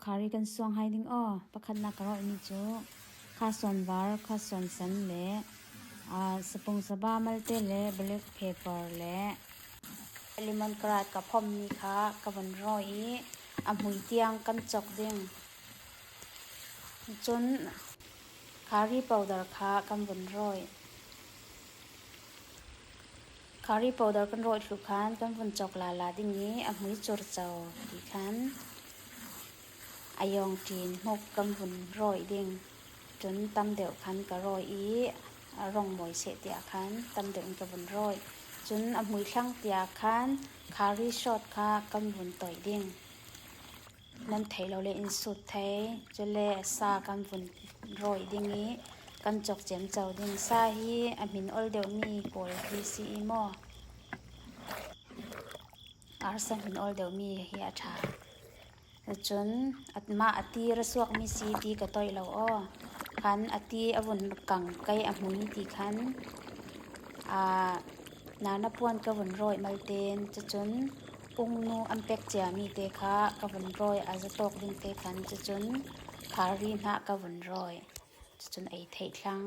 คารีกันสวงให้ดิงอ้อประคันนักร้อยนี่จูข้าสอนวาร์ข้าสอนสันเละสปงสบามัลเตเละเบล็กเพเปอร์เละเลมอนกราดกับพอมนี่ค่ะกับวันร้อยหุยเตียงกันจอกดิงจนคารีพาวเดอร์ค่ะกันวันร้อยคารีพาวเดอร์กันร้อยทุกคันกันวันจอกลาดิงนี้หุยจอร์เจ้าดีคันอายองจีนหกกำหุ่นร้อยดิ่งจนตำเดี่ยวคันกะร้อยร่องหมอยเสเตียคันตำเดี่ยวกำหุ่นร้อยจนอมุยช่างเตียคันคารีช็อตค่ะกำหุ่นต่อยดิ่งนั่นไทยเราเลยอินสุดไทยจะเลซากำหุ่นร้อยดิ่งนี้กันจอกเจียมเจ้าดิ่งซาฮีมินอลเดียวมีโกลพีซีมออาร์ซันมินอลเดียวมีเฮียชาจนอัตมาอตีระสวกมีสีตีกะต้อยเราอ้อคันอตีอวนกังไกอมุยตีคันนานพวนกะวนร้อยมัลเตนจะจนปุงนูอัมเป็กเจียมีเตคะกะวนร้อยอาจะตกดิงเตคันจะจนคารีมะกะวนร้อยจะจนไอไทยคลัง